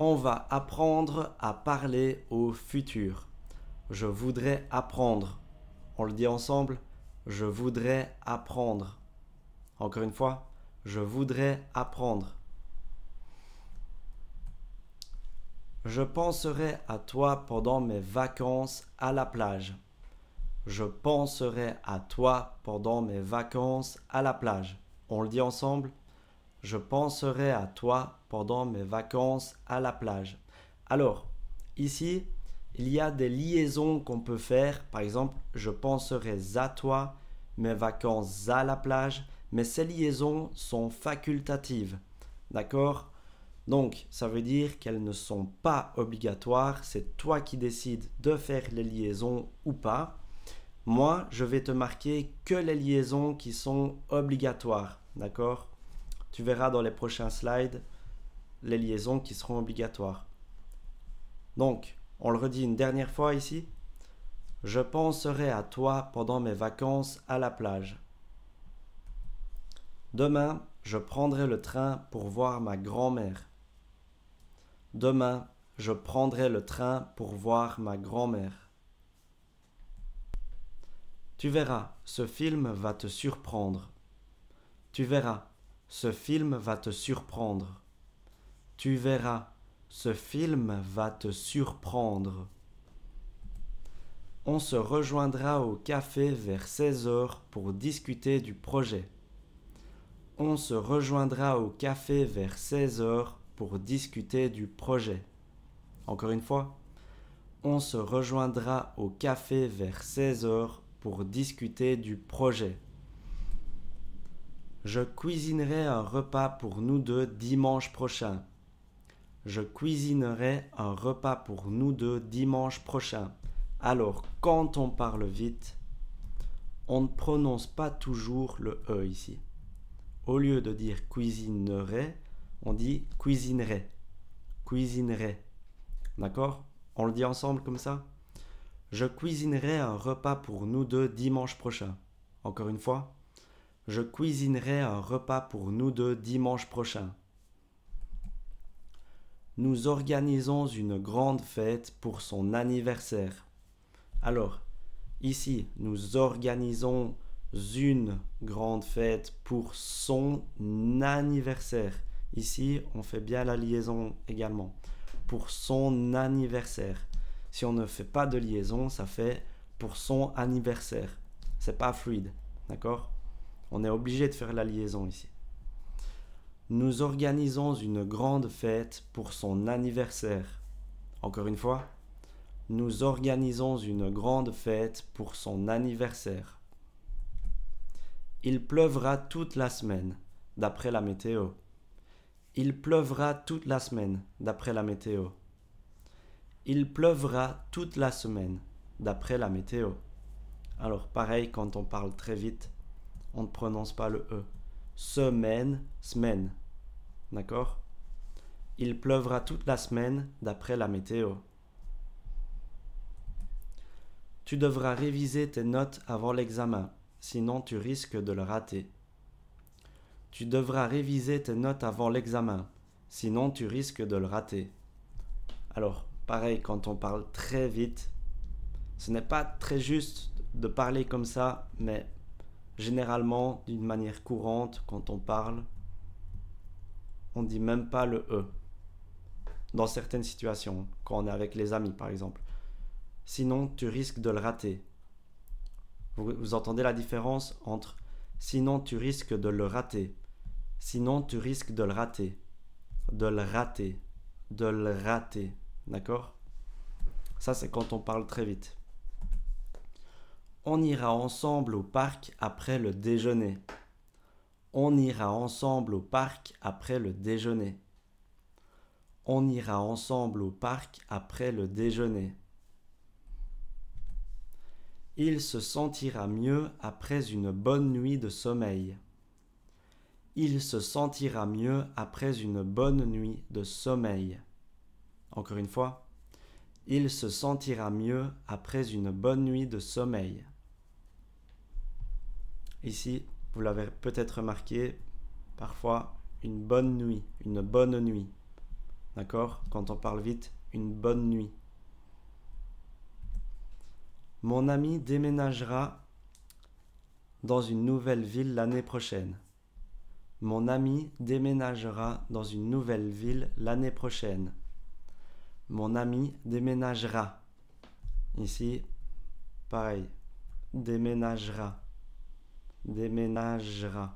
On va apprendre à parler au futur. Je voudrais apprendre. On le dit ensemble. Je voudrais apprendre. Encore une fois, je voudrais apprendre. Je penserai à toi pendant mes vacances à la plage. Je penserai à toi pendant mes vacances à la plage. On le dit ensemble. Je penserai à toi pendant mes vacances à la plage. Alors, ici, il y a des liaisons qu'on peut faire. Par exemple, je penserai à toi, mes vacances à la plage. Mais ces liaisons sont facultatives. D'accord? Donc, ça veut dire qu'elles ne sont pas obligatoires. C'est toi qui décides de faire les liaisons ou pas. Moi, je vais te marquer que les liaisons qui sont obligatoires. D'accord? Tu verras dans les prochains slides les liaisons qui seront obligatoires. Donc, on le redit une dernière fois ici. Je penserai à toi pendant mes vacances à la plage. Demain, je prendrai le train pour voir ma grand-mère. Demain, je prendrai le train pour voir ma grand-mère. Tu verras, ce film va te surprendre. Tu verras, ce film va te surprendre. Tu verras, ce film va te surprendre. On se rejoindra au café vers 16 heures pour discuter du projet. On se rejoindra au café vers 16 heures pour discuter du projet. Encore une fois, on se rejoindra au café vers 16 heures pour discuter du projet. Je cuisinerai un repas pour nous deux dimanche prochain. Je cuisinerai un repas pour nous deux dimanche prochain. Alors, quand on parle vite, on ne prononce pas toujours le E ici. Au lieu de dire cuisinerai, on dit cuisinerai. Cuisinerai. D'accord? On le dit ensemble comme ça? Je cuisinerai un repas pour nous deux dimanche prochain. Encore une fois. Je cuisinerai un repas pour nous deux dimanche prochain. Nous organisons une grande fête pour son anniversaire. Alors, ici, nous organisons une grande fête pour son anniversaire. Ici, on fait bien la liaison également. Pour son anniversaire. Si on ne fait pas de liaison, ça fait pour son anniversaire. C'est pas fluide, d'accord? On est obligé de faire la liaison ici. Nous organisons une grande fête pour son anniversaire. Encore une fois. Nous organisons une grande fête pour son anniversaire. Il pleuvra toute la semaine, d'après la météo. Il pleuvra toute la semaine, d'après la météo. Il pleuvra toute la semaine, d'après la météo. Alors pareil, quand on parle très vite, on ne prononce pas le E. Semaine, semaine. D'accord? Il pleuvra toute la semaine, d'après la météo. Tu devras réviser tes notes avant l'examen, sinon tu risques de le rater. Tu devras réviser tes notes avant l'examen, sinon tu risques de le rater. Alors, pareil, quand on parle très vite, ce n'est pas très juste de parler comme ça, mais généralement, d'une manière courante, quand on parle, on ne dit même pas le E. Dans certaines situations, quand on est avec les amis par exemple. Sinon, tu risques de le rater. Vous entendez la différence entre sinon tu risques de le rater, sinon tu risques de le rater, de le rater, de le rater. D'accord? Ça, c'est quand on parle très vite. On ira ensemble au parc après le déjeuner. On ira ensemble au parc après le déjeuner. On ira ensemble au parc après le déjeuner. Il se sentira mieux après une bonne nuit de sommeil. Il se sentira mieux après une bonne nuit de sommeil. Encore une fois. Il se sentira mieux après une bonne nuit de sommeil. Ici, vous l'avez peut-être remarqué, parfois une bonne nuit, une bonne nuit. D'accord? Quand on parle vite, une bonne nuit. Mon ami déménagera dans une nouvelle ville l'année prochaine. Mon ami déménagera dans une nouvelle ville l'année prochaine. Mon ami déménagera. Ici, pareil. Déménagera. Déménagera.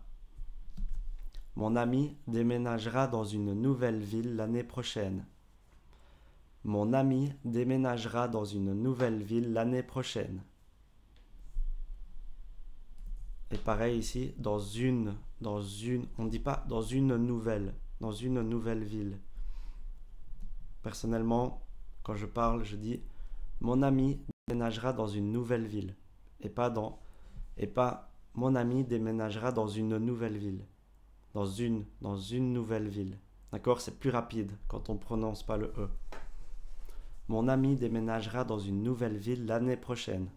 Mon ami déménagera dans une nouvelle ville l'année prochaine. Mon ami déménagera dans une nouvelle ville l'année prochaine. Et pareil ici, on ne dit pas dans une nouvelle ville. Personnellement, quand je parle, je dis mon ami déménagera dans une nouvelle ville et pas mon ami déménagera dans une nouvelle ville. Dans une nouvelle ville. D'accord? C'est plus rapide quand on ne prononce pas le E. Mon ami déménagera dans une nouvelle ville l'année prochaine.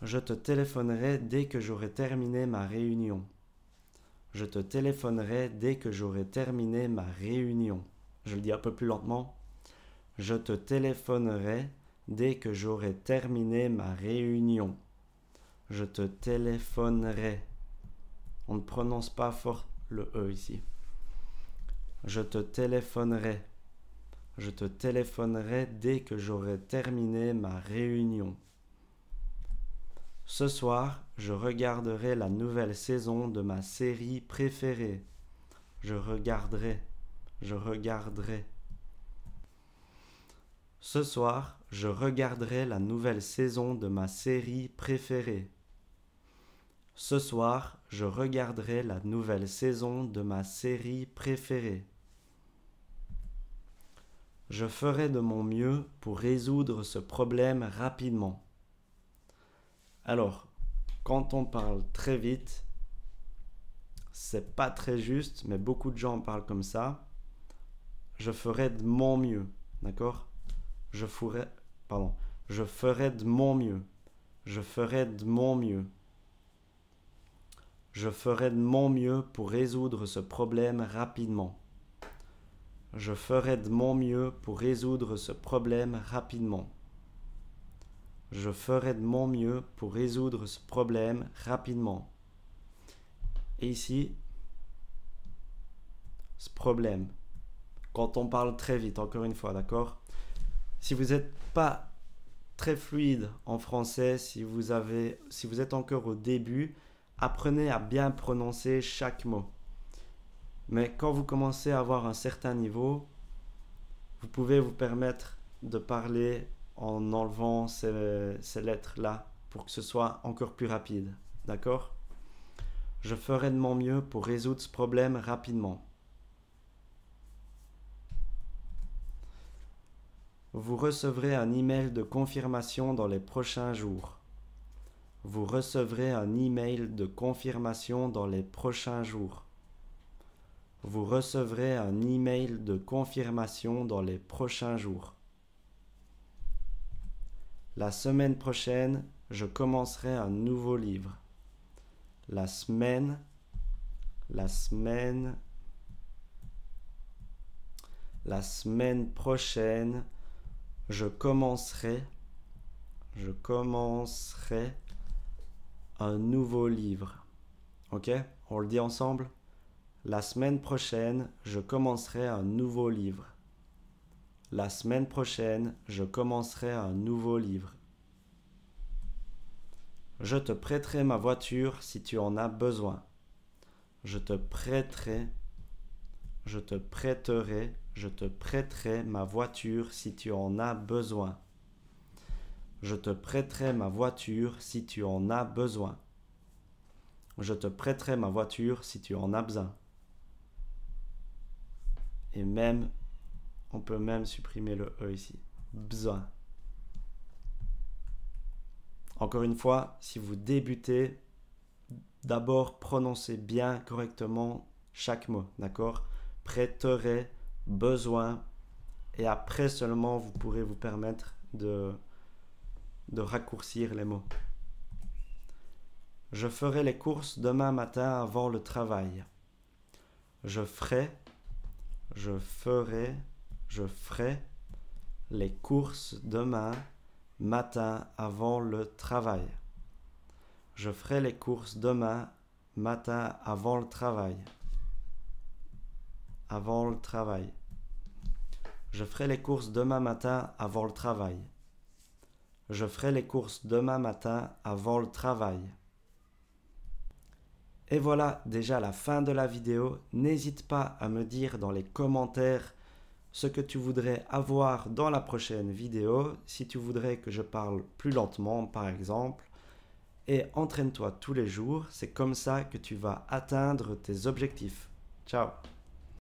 Je te téléphonerai dès que j'aurai terminé ma réunion. Je te téléphonerai dès que j'aurai terminé ma réunion. Je le dis un peu plus lentement. Je te téléphonerai dès que j'aurai terminé ma réunion. Je te téléphonerai. On ne prononce pas fort le E ici. Je te téléphonerai. Je te téléphonerai dès que j'aurai terminé ma réunion. Ce soir, je regarderai la nouvelle saison de ma série préférée. Je regarderai. Je regarderai. Ce soir, je regarderai la nouvelle saison de ma série préférée. Ce soir, je regarderai la nouvelle saison de ma série préférée. Je ferai de mon mieux pour résoudre ce problème rapidement. Alors, quand on parle très vite, c'est pas très juste, mais beaucoup de gens parlent comme ça. Je ferai de mon mieux, d'accord? Je ferai de mon mieux. Je ferai de mon mieux. Je ferai de mon mieux pour résoudre ce problème rapidement. Je ferai de mon mieux pour résoudre ce problème rapidement. Je ferai de mon mieux pour résoudre ce problème rapidement. Et ici, ce problème, quand on parle très vite, encore une fois, d'accord? Si vous n'êtes pas très fluide en français, si vous êtes encore au début, apprenez à bien prononcer chaque mot. Mais quand vous commencez à avoir un certain niveau, vous pouvez vous permettre de parler en enlevant ces lettres-là pour que ce soit encore plus rapide. D'accord? Je ferai de mon mieux pour résoudre ce problème rapidement. Vous recevrez un email de confirmation dans les prochains jours. Vous recevrez un email de confirmation dans les prochains jours. Vous recevrez un email de confirmation dans les prochains jours. La semaine prochaine, je commencerai un nouveau livre. La semaine prochaine, je commencerai un nouveau livre. Ok? On le dit ensemble? La semaine prochaine, je commencerai un nouveau livre. La semaine prochaine, je commencerai un nouveau livre. Je te prêterai ma voiture si tu en as besoin. Je te prêterai ma voiture si tu en as besoin. Je te prêterai ma voiture si tu en as besoin. Je te prêterai ma voiture si tu en as besoin. Et même, on peut même supprimer le E ici. Besoin. Encore une fois, si vous débutez, d'abord prononcez bien correctement chaque mot, d'accord? Prêterai, besoin, et après seulement vous pourrez vous permettre de raccourcir les mots. Je ferai les courses demain matin avant le travail. Je ferai, je ferai, je ferai les courses demain matin avant le travail. Je ferai les courses demain matin avant le travail. Avant le travail. Je ferai les courses demain matin avant le travail. Je ferai les courses demain matin avant le travail. Et voilà déjà la fin de la vidéo. N'hésite pas à me dire dans les commentaires ce que tu voudrais avoir dans la prochaine vidéo, si tu voudrais que je parle plus lentement par exemple. Et entraîne-toi tous les jours, c'est comme ça que tu vas atteindre tes objectifs. Ciao!